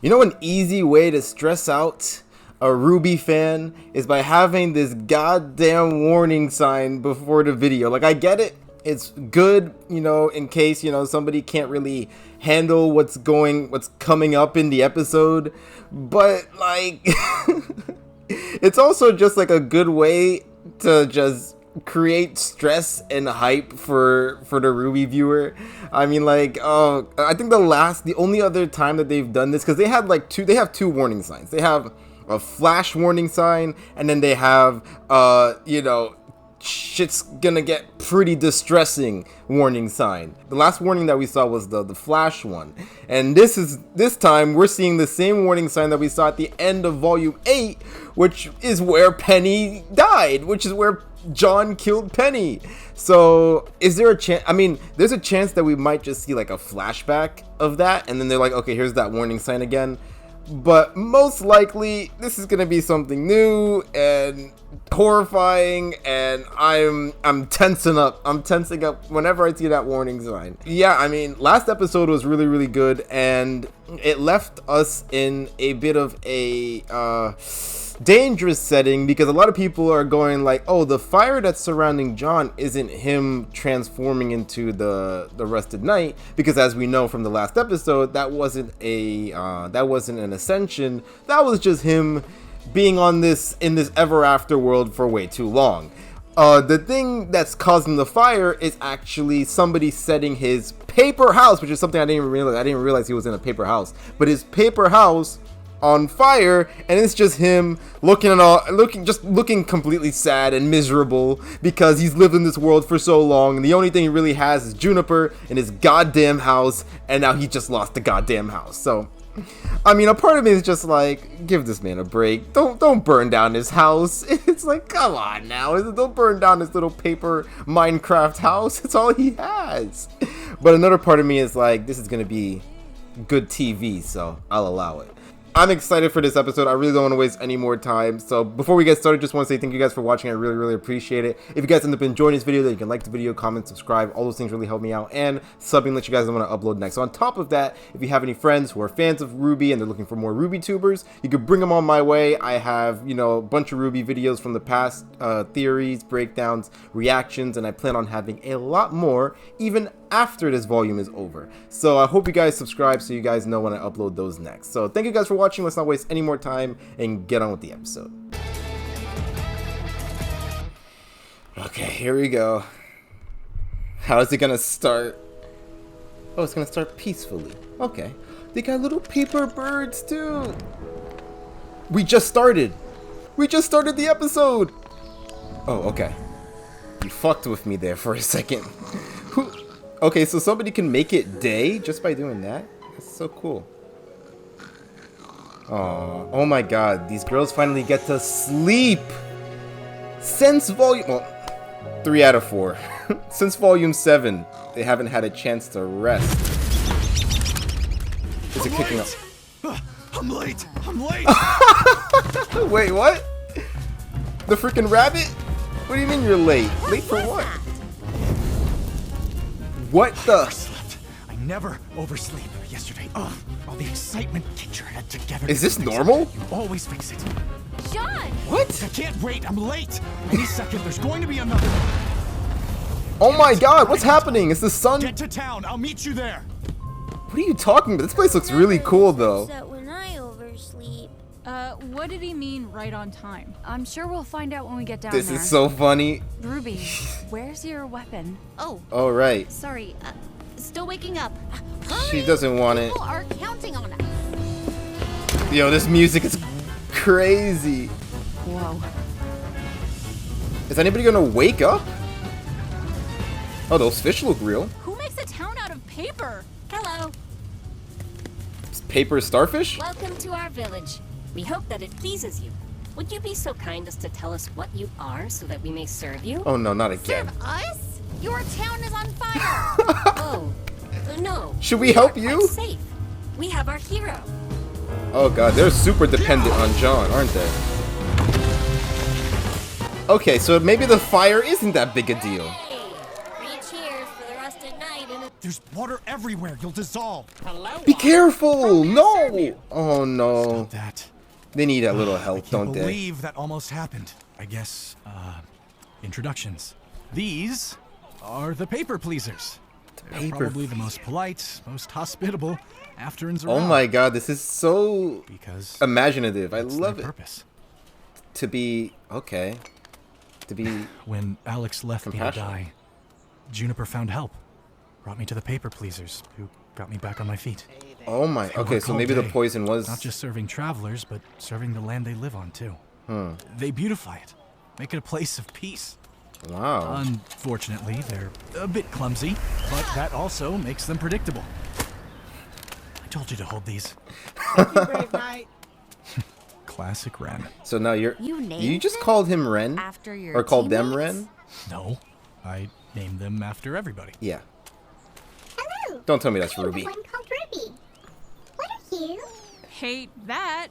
You know, an easy way to stress out a RWBY fan is by having this goddamn warning sign before the video. Like, I get it. It's good, you know, in case, you know, somebody can't really handle what's coming up in the episode. But, like, it's also just like a good way to just create stress and hype for the RWBY viewer. I mean, like, I think the only other time that they've done this, because they have two warning signs. They have a flash warning sign, and then they have you know, shit's gonna get pretty distressing warning sign. The last warning that we saw was the flash one, and this time we're seeing the same warning sign that we saw at the end of volume 8, which is where Penny died, which is where Jaune killed Penny. So is there a chance? I mean, there's a chance that we might just see like a flashback of that, and then they're like, okay, here's that warning sign again. But most likely this is gonna be something new and horrifying, and I'm tensing up. I'm tensing up whenever I see that warning sign. Yeah, I mean, last episode was really good, and it left us in a bit of a dangerous setting, because a lot of people are going like, oh, the fire that's surrounding Jaune isn't him transforming into the Rusted Knight, because as we know from the last episode, that wasn't an ascension. That was just him being in this ever after world for way too long. The thing that's causing the fire is actually somebody setting his paper house, which is something I didn't even realize. I didn't realize he was in a paper house, but his paper house on fire, and it's just him looking completely sad and miserable because he's lived in this world for so long, and the only thing he really has is Juniper in his goddamn house, and now he just lost the goddamn house. So I mean, a part of me is just like, give this man a break. Don't burn down his house. It's like, come on now. Don't burn down his little paper Minecraft house. It's all he has. But another part of me is like, this is gonna be good TV, so I'll allow it. I'm excited for this episode. I really don't want to waste any more time. So before we get started, just want to say thank you guys for watching. I really appreciate it. If you guys end up enjoying this video, then you can like the video, comment, subscribe. All those things really help me out. And subbing lets you guys know when I upload next. So on top of that, if you have any friends who are fans of RWBY and they're looking for more RWBY tubers, you could bring them on my way. I have, you know, a bunch of RWBY videos from the past, theories, breakdowns, reactions, and I plan on having a lot more even after this volume is over. So I hope you guys subscribe so you guys know when I upload those next. So thank you guys for watching. Let's not waste any more time and get on with the episode. Okay, here we go. How is it gonna start? Oh, it's gonna start peacefully. Okay. They got little paper birds too. We just started. We just started the episode. Oh, okay. You fucked with me there for a second. Okay, so somebody can make it day just by doing that? That's so cool. Oh my god, these girls finally get to sleep! Since volume... well, 3 out of 4. Since volume 7, they haven't had a chance to rest. Is it kicking up? I'm late! I'm late! Wait, what? The freaking rabbit? What do you mean you're late? Late for what? What the? I never oversleep. Yesterday, all the excitement kicked your head together. Is this normal? You always fix it. Jaune! What? I can't wait. I'm late. Any second, there's going to be another. Oh my god, what's happening? Is the sun? Get to town. I'll meet you there. What are you talking about? This place looks really cool, though. When I oversleep. What did he mean right on time? I'm sure we'll find out when we get down This there. is so funny. RWBY, where's your weapon? Oh, All right. sorry. Still waking up. She doesn't want it. People are counting on us. Yo, this music is crazy. Whoa. Is anybody gonna wake up? Oh, those fish look real. Who makes a town out of paper? Hello. It's paper starfish? Welcome to our village. We hope that it pleases you. Would you be so kind as to tell us what you are so that we may serve you? Oh no, not again. Serve us? Your town is on fire. Oh, no. Should we help are you? quite safe. We have our hero. Oh god, they're super dependent on Jaune, aren't they? Okay, so maybe the fire isn't that big a deal. Hey, 3 cheers for the Rusted Knight and a... There's water everywhere. You'll dissolve. Be careful! No! Oh no. That. They need a little I help, can't don't they? believe that almost happened. I guess, introductions. These are the paper pleasers. They're Paper probably the most polite, most hospitable afterns Oh around. my god, this is so Because imaginative. I that's love their it. purpose. To be okay. To be When Alex left me to compassionate. die, Juniper found help. Brought me to the paper pleasers, who got me back on my feet. Oh my. They Okay, work so all maybe the day, poison was not just serving travelers, but serving the land they live on too. They beautify it, make it a place of peace. wow. Unfortunately, they're a bit clumsy, but that also makes them predictable. I told you to hold these. Brave Knight. Classic Ren. So now you're You named you just them called him Ren after your or called them teammates? Ren? No, I named them after everybody. Yeah. Hello. Don't tell me that's I'm the Ruby. one called Ruby. What are you? Hate that.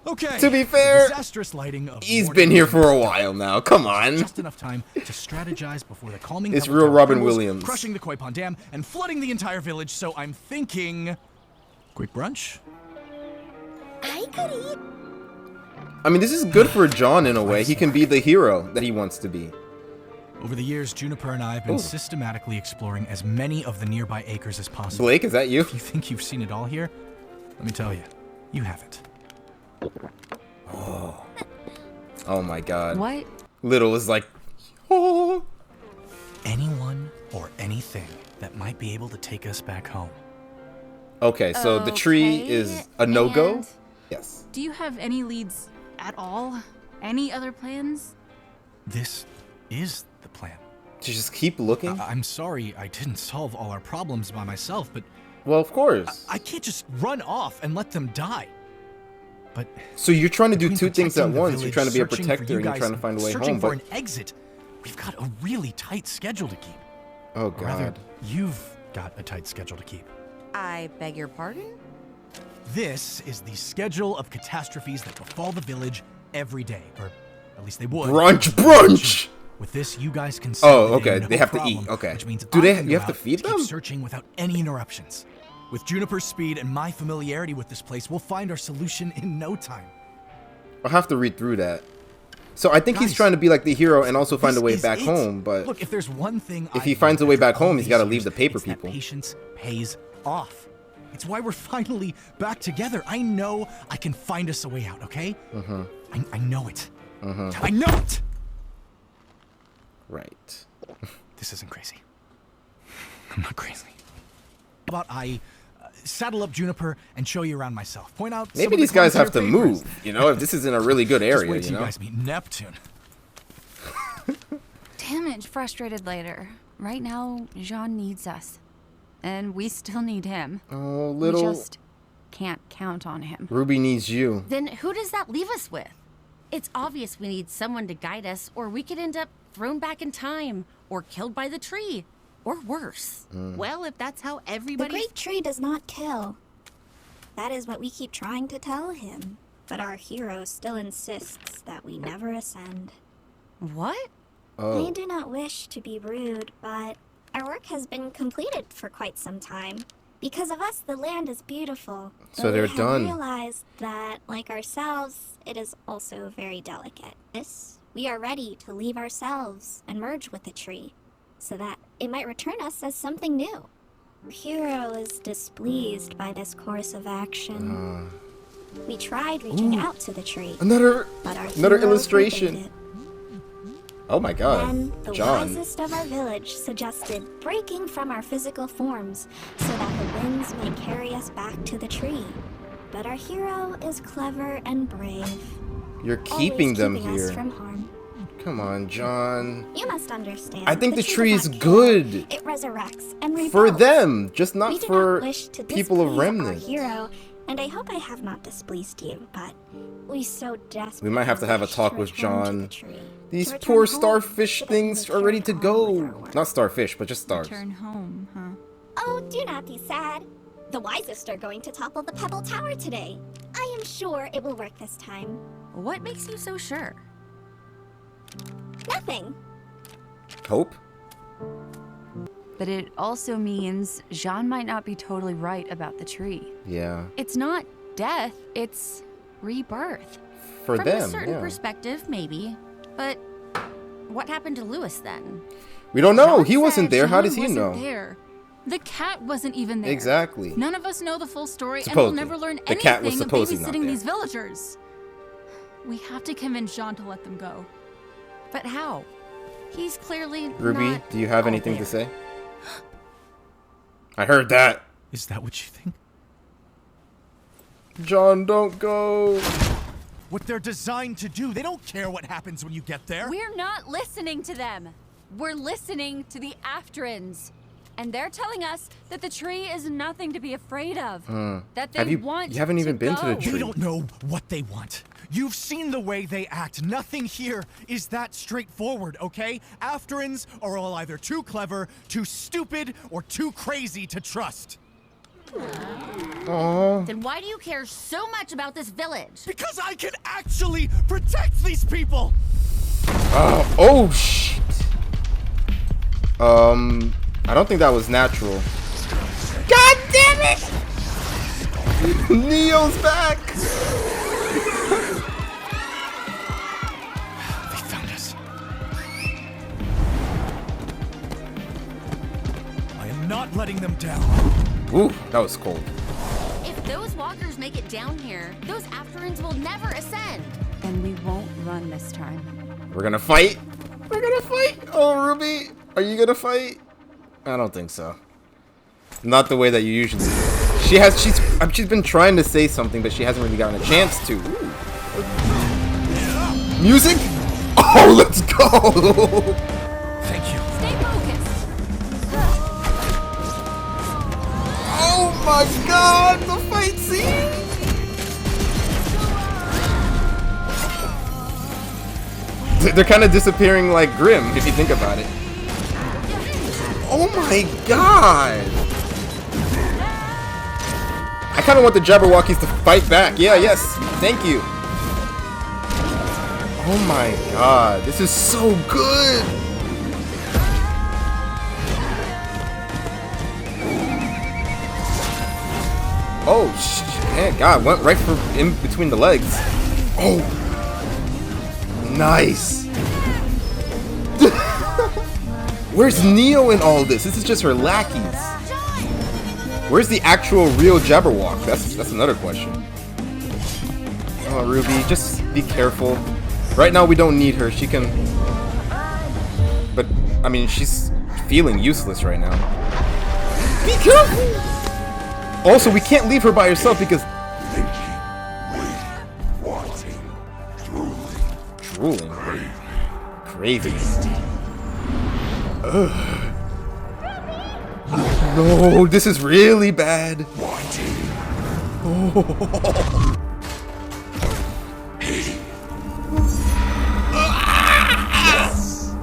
Okay. To be fair, disastrous lighting of He's morning been here and for a while now. Come on. just enough time to strategize before the calming It's Pebble real Tower Robin crumbles, Williams. crushing the Koi Pond Dam and flooding the entire village. So I'm thinking, quick brunch. I could eat. I mean, this is good for Jaune in a way. He can be the hero that he wants to be. Over the years, Juniper and I have been Ooh. systematically exploring as many of the nearby acres as possible. Blake, is that you? If you think you've seen it all here, let me tell you, you haven't. Oh my god. What? Little is like, oh. Anyone or anything that might be able to take us back home. Okay, so the tree Okay, is a no-go? and- Yes. Do you have any leads at all? Any other plans? This is the plan. To just keep looking? I'm sorry I didn't solve all our problems by myself, but Well, of course. I can't just run off and let them die. But So you're trying to do between two things at protecting the once. You're village, trying to be a searching for protector you and you're guys, trying to find a way searching home, for but an exit, we've got a really tight schedule to keep. oh Or rather, god. you've got a tight schedule to keep. I beg your pardon? This is the schedule of catastrophes that befall the village every day, or at least they would. Brunch! With this, you guys can Oh, see okay, no they have to problem, eat, okay. Which means Do they- I can you go have to out feed keep them? searching without any interruptions. With Juniper's speed and my familiarity with this place, we'll find our solution in no time. I'll have to read through that. So I think he's Guys, trying to be like the hero and also find a This way is back it. home, but Look, if there's one thing if I've he finds a learned way after back all home, he's these gotta years, leave the paper it's that people. patience pays off. It's why we're finally back together. I know I can find us a way out, okay? Mm-hmm. I know it. I know it! right. This isn't crazy. I'm not crazy. How about I saddle up Juniper and show you around myself? Point out some Maybe of the these guys have to closer papers. move, you know, if this is in a really good Just area, wait you till you know? guys meet Neptune. Damage frustrated later. Right now, Jaune needs us. And we still need him. Oh, We little just can't count on him. Ruby needs you. Then who does that leave us with? It's obvious we need someone to guide us, or we could end up thrown back in time, or killed by the tree, or worse. Well, if that's how The everybody... great tree does not kill. That is what we keep trying to tell him. But our hero still insists that we never ascend. What? I Oh. do not wish to be rude, but our work has been completed for quite some time. Because of us, the land is beautiful. So But they're we have done. realized that, like ourselves, it is also very delicate. We are ready to leave ourselves and merge with the tree, so that it might return us as something new. Our hero is displeased by this course of action. We tried reaching out to the tree, Another but our another hero illustration. forbade it. Oh my god. Then the Jaune. wisest of our village suggested breaking from our physical forms so that the winds may carry us back to the tree. But our hero is clever and brave, You're always keeping them keeping here. us from harm. Come on, Jaune. You must understand. I think the tree does is not kill, good. It resurrects and rebuilds. For them, just We not do for not wish to people of displease Remnant. Our hero, and I hope I have not displeased you, but we so desperately We might have to have a wish talk to with return to Jaune. the tree, These to return poor home, starfish so that we things may are ready to carry on with our go. work. Not starfish, but just stars. Return home, huh? Oh, do not be sad. The wisest are going to topple the Pebble Tower today. I am sure it will work this time. What makes you so sure? Nothing. Hope? But it also means Jaune might not be totally right about the tree. Yeah. It's not death, it's rebirth. For From them, a certain yeah. perspective, maybe. But what happened to Lewis then? We don't know. Jaune He wasn't said there. How does Jaune he wasn't know? there. The cat wasn't even there. Exactly. None of us know the full story, and Supposedly. we'll never learn The anything cat was of supposedly not babysitting there. these villagers. We have to convince Jaune to let them go. But how? He's clearly Ruby, not do you have all anything there. to say? I heard that. Is that what you think? Jaune, don't go. What they're designed to do. They don't care what happens when you get there. We're not listening to them. We're listening to the Afterins. And they're telling us that the tree is nothing to be afraid of. That they want you haven't even been to the go. tree. You don't know what they want. You've seen the way they act. Nothing here is that straightforward, okay? Afterins are all either too clever, too stupid, or too crazy to trust. Then why do you care so much about this village? Because I can actually protect these people! Oh shit. I don't think that was natural. God damn it! Neo's back! They found us. I am not letting them down. Ooh, that was cold. If those walkers make it down here, those Afterins will never ascend. And we won't run this time. We're gonna fight? We're gonna fight? Oh, Ruby, are you gonna fight? I don't think so. Not the way that you usually do. She's been trying to say something, but she hasn't really gotten a chance to. Ooh. Music? Oh, let's go! Thank you. Stay focused. Oh my god, the fight scene! They're kind of disappearing like Grimm, if you think about it. Oh my god! I kind of want the Jabberwockies to fight back. Yeah, yes. Thank you. Oh my god. This is so good. Oh, man, God. Went right for in between the legs. Oh. Nice. Where's Neo in all this? This is just her lackeys. Where's the actual real Jabberwock? That's another question. Oh, Ruby, just be careful. Right now we don't need her. She can... But, I mean, she's feeling useless right now. Be careful! Also, we can't leave her by herself because... Drooling. Crazy. Ugh. No, this is really bad. Oh.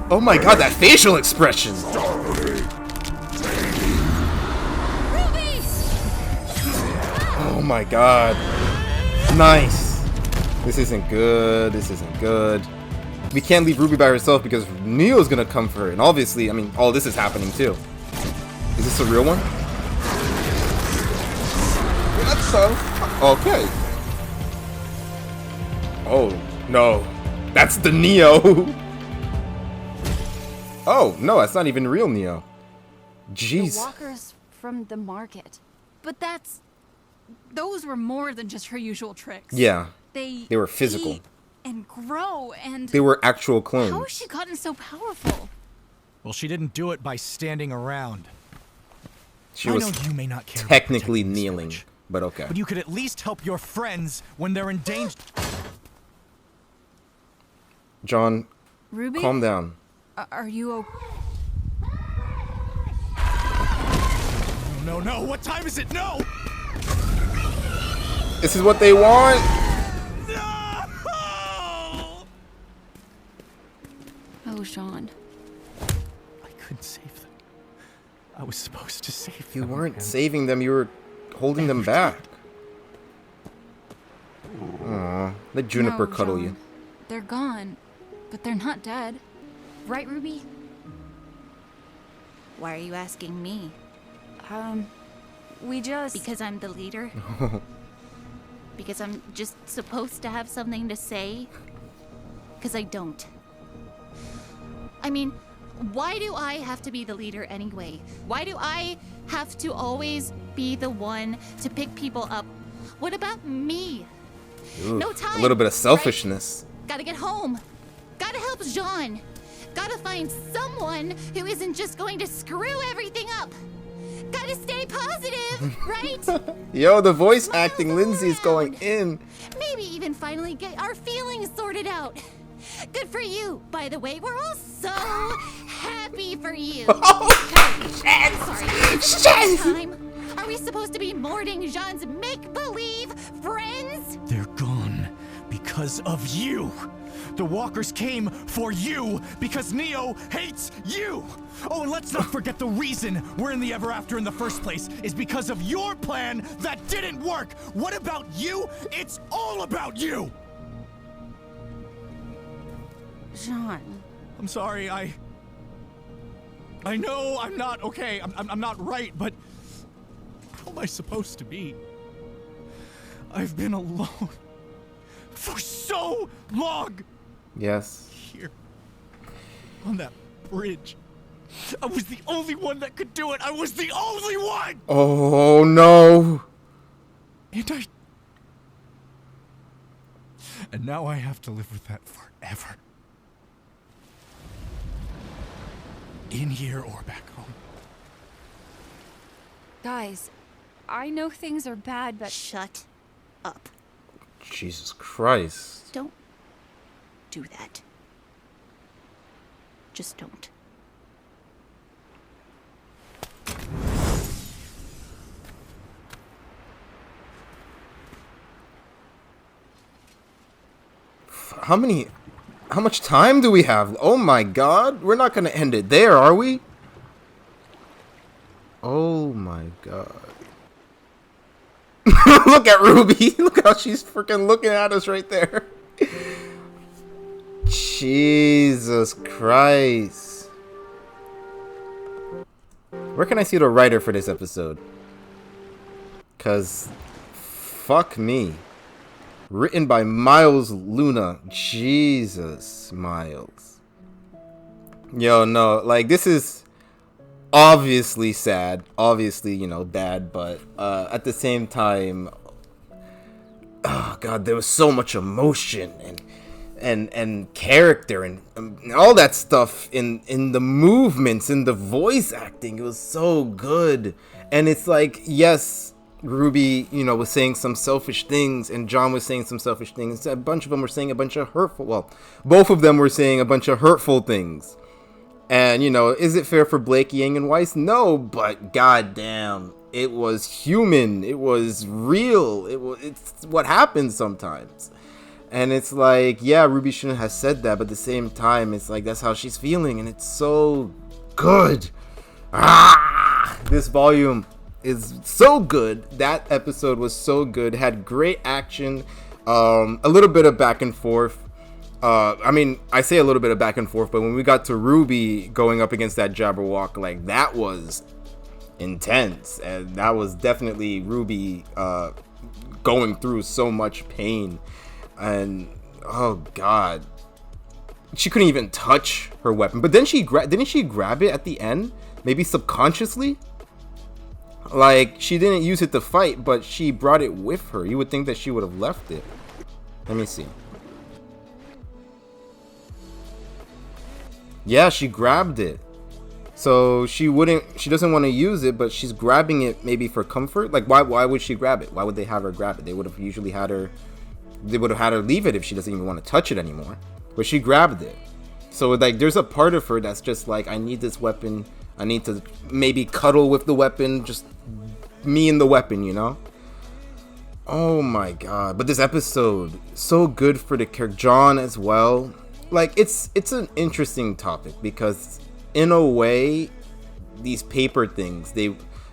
Oh my god, that facial expression. Oh my god. Nice. This isn't good. This isn't good. We can't leave Ruby by herself because Neo's gonna come for her. And obviously, I mean, all this is happening too. Is this a real one? That's so. Okay. Oh, no. That's the Neo. Oh, no, that's not even real Neo. Jeez. The walkers from the market. But those were more than just her usual tricks. Yeah. They were physical. eat and grow and... They were actual How clones. has she gotten so powerful? Well, she didn't do it by standing around. She I was know you may not care about technically protecting this kneeling, village, but okay. but you could at least help your friends when they're in danger. Jaune, Ruby? calm down. Are you okay? No, no, what time is it? No! This is what they want. No! Oh, Jaune. I couldn't save them. I was supposed to save them. You weren't and- saving them, you were holding them back. Aw, let Juniper No, cuddle Jaune. you. They're gone, but they're not dead. Right, Ruby? Why are you asking me? We just... Because I'm the leader? Because I'm just supposed to have something to say? Because I don't. I mean, why do I have to be the leader anyway? Why do I have to always be the one to pick people up? What about me? Ooh, no time. A little bit of selfishness. Right? Gotta get home. Gotta help Jaune. Gotta find someone who isn't just going to screw everything up. Gotta stay positive, right? Yo, the voice Smiles acting, Lindsay's going around. in. Maybe even finally get our feelings sorted out. Good for you, by the way. We're all so happy for you. Sorry. Time. Are we supposed to be mourning Jaune's make-believe friends? They're gone because of you. The walkers came for you because Neo hates you. Oh, and let's not forget the reason we're in the Ever After in the first place is because of your plan that didn't work. What about you? It's all about you. Jaune. I'm sorry, I know I'm not okay. I'm not right, but how am I supposed to be? I've been alone for so long. Yes. Here, on that bridge. I was the only one that could do it. I was the only one! Oh, no. And now I have to live with that forever. In here or back home. Guys, I know things are bad, but... Shut up. Jesus Christ. Don't do that. Just don't. How much time do we have? Oh my god. We're not gonna end it there, are we? Oh my god. Look at RWBY. Look how she's freaking looking at us right there. Jesus Christ. Where can I see the writer for this episode? Cause fuck me. Written by Miles Luna. Jesus, Miles. Yo, no, like this is obviously sad, obviously, you know, bad, but at the same time, oh god, there was so much emotion and character and all that stuff in the movements, in the voice acting. It was so good. And it's like, yes, RWBY, you know, was saying some selfish things, and Jaune was saying some selfish things. A bunch of them were saying a bunch of hurtful, well, both of them were saying a bunch of hurtful things. And, you know, is it fair for Blake, Yang, and Weiss? No, but goddamn, it was human. It was real. It's what happens sometimes. And it's like, yeah, RWBY shouldn't have said that, but at the same time, it's like, that's how she's feeling, and it's so good. This volume is so good. That episode was so good. Had great action, a little bit of back and forth. I mean, I say a little bit of back and forth, but when we got to RWBY going up against that Jabberwock, like, that was intense, and that was definitely RWBY going through so much pain. And oh god, she couldn't even touch her weapon. But then didn't she grab it at the end, maybe subconsciously? Like, she didn't use it to fight, but she brought it with her. You would think that she would have left it. Let me see. Yeah, she grabbed it. So she doesn't want to use it, but she's grabbing it maybe for comfort. Like, why would she grab it? Why would they have her grab it? They would have usually had her leave it if she doesn't even want to touch it anymore. But she grabbed it. So like, there's a part of her that's just like, I need this weapon. I need to maybe cuddle with the weapon, just me and the weapon, you know? Oh my god. But this episode, so good for the character. Jaune as well. Like, it's an interesting topic because in a way, these paper things,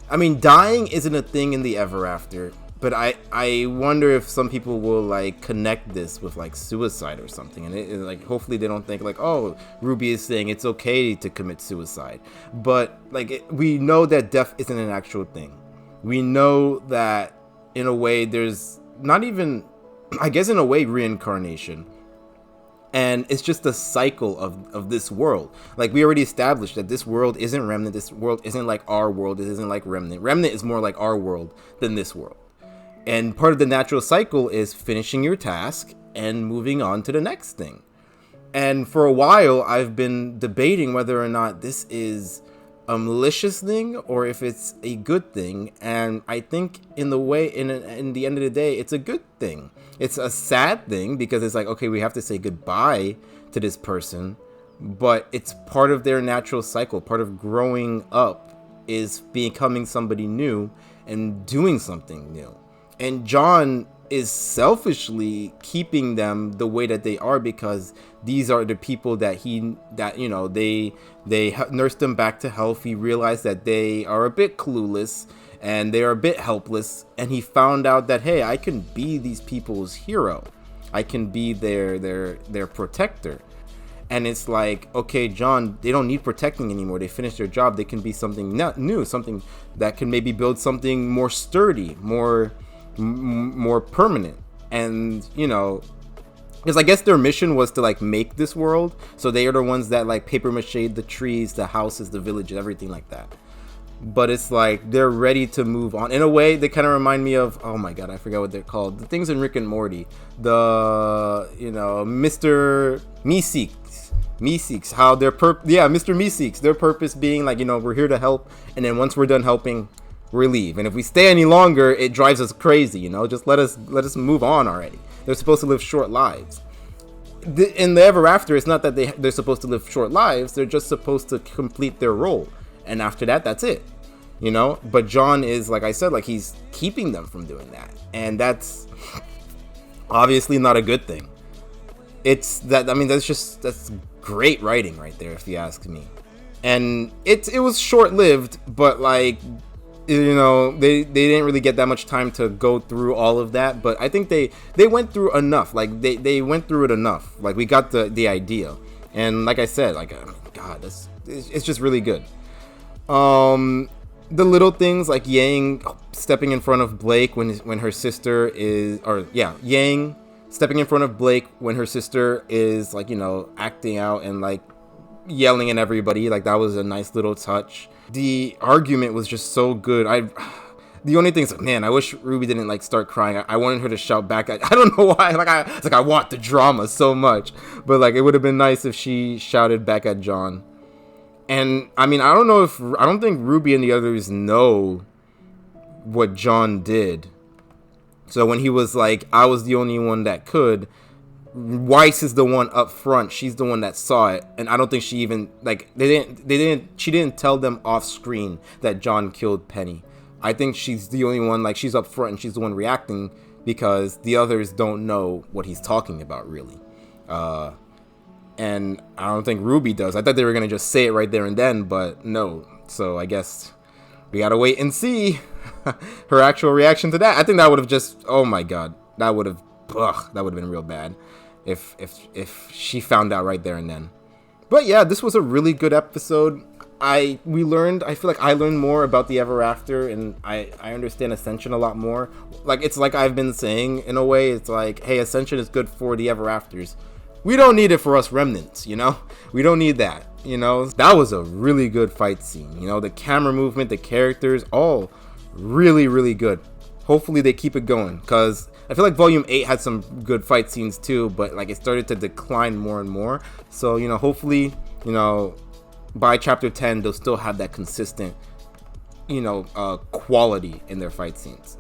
I mean, dying isn't a thing in the Ever After, but I wonder if some people will like connect this with like suicide or something, and like hopefully they don't think like, oh, RWBY is saying it's okay to commit suicide, but like we know that death isn't an actual thing. We know that in a way there's not even, I guess in a way, reincarnation. And it's just a cycle of this world. Like we already established that this world isn't Remnant. This world isn't like our world. It isn't like Remnant. Remnant is more like our world than this world. And part of the natural cycle is finishing your task and moving on to the next thing. And for a while, I've been debating whether or not this is a malicious thing or if it's a good thing. And I think in the end of the day, it's a good thing. It's a sad thing because it's like, okay, we have to say goodbye to this person, but it's part of their natural cycle. Part of growing up is becoming somebody new and doing something new. And Jaune is selfishly keeping them the way that they are because these are the people that they nursed them back to health. He realized that they are a bit clueless and they are a bit helpless, and he found out that, hey, I can be these people's hero. I can be their protector. And it's like, okay, Jaune, they don't need protecting anymore. They finished their job. They can be something new, something that can maybe build something more sturdy, more permanent. And because I guess their mission was to like make this world, so they are the ones that like paper mache the trees, the houses, the villages, everything like that. But it's like they're ready to move on. In a way, they kind of remind me of, oh my god, I forgot what they're called, the things in Rick and Morty, the Mr. Meeseeks, how their Mr. Meeseeks, their purpose being like, we're here to help, and then once we're done helping, we leave. And if we stay any longer, it drives us crazy. Just let us move on already. They're supposed to live short lives. In the Ever After, it's not that they're supposed to live short lives. They're just supposed to complete their role, and after that, that's it. But Jaune is, like I said, like he's keeping them from doing that, and that's obviously not a good thing. That's great writing right there, if you ask me. And it was short-lived, but like they didn't really get that much time to go through all of that, but I think they went through enough. Like they went through it enough. Like we got the idea, and like I said, like God, it's just really good. The little things like Yang stepping in front of Blake when her sister is, Yang stepping in front of Blake when her sister is like, acting out and like yelling at everybody. Like that was a nice little touch. The argument was just so good. The only thing is, man, I wish RWBY didn't like start crying. I wanted her to shout back. I don't know why. I want the drama so much, but like it would have been nice if she shouted back at Jaune. And I mean, I don't think RWBY and the others know what Jaune did. So when he was like, I was the only one that could, Weiss is the one up front. She's the one that saw it. And I don't think she even, like, she didn't tell them off screen that Jaune killed Penny. I think she's the only one, like, she's up front and she's the one reacting because the others don't know what he's talking about, really. And I don't think RWBY does. I thought they were going to just say it right there and then, but no. So I guess we got to wait and see her actual reaction to that. I think that would have just, oh my God, that would have been real bad if she found out right there and then. But yeah, this was a really good episode. I feel like I learned more about the Ever After, and I understand Ascension a lot more. Like, it's like I've been saying, in a way, it's like, hey, Ascension is good for the Ever Afters. We don't need it for us Remnants, We don't need that, That was a really good fight scene, The camera movement, the characters, all really, really good. Hopefully they keep it going, because I feel like Volume 8 had some good fight scenes too, but like it started to decline more and more. So, hopefully, by Chapter 10, they'll still have that consistent, quality in their fight scenes.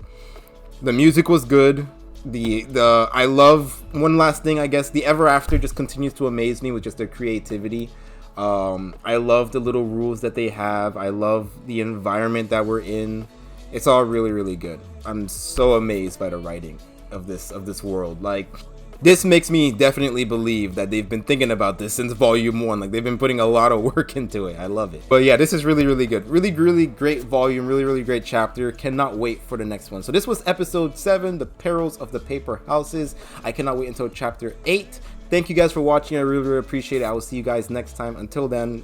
The music was good. I love, one last thing, I guess, the Ever After just continues to amaze me with just their creativity. I love the little rules that they have. I love the environment that we're in. It's all really, really good. I'm so amazed by the writing of this world. Like, this makes me definitely believe that they've been thinking about this since volume 1. Like, they've been putting a lot of work into it. I love it. But yeah, this is really, really good. Really, really great volume. Really, really great chapter. Cannot wait for the next one. So this was episode 7, The Perils of the Paper Houses. I cannot wait until chapter 8. Thank you guys for watching. I really, really appreciate it. I will see you guys next time. Until then,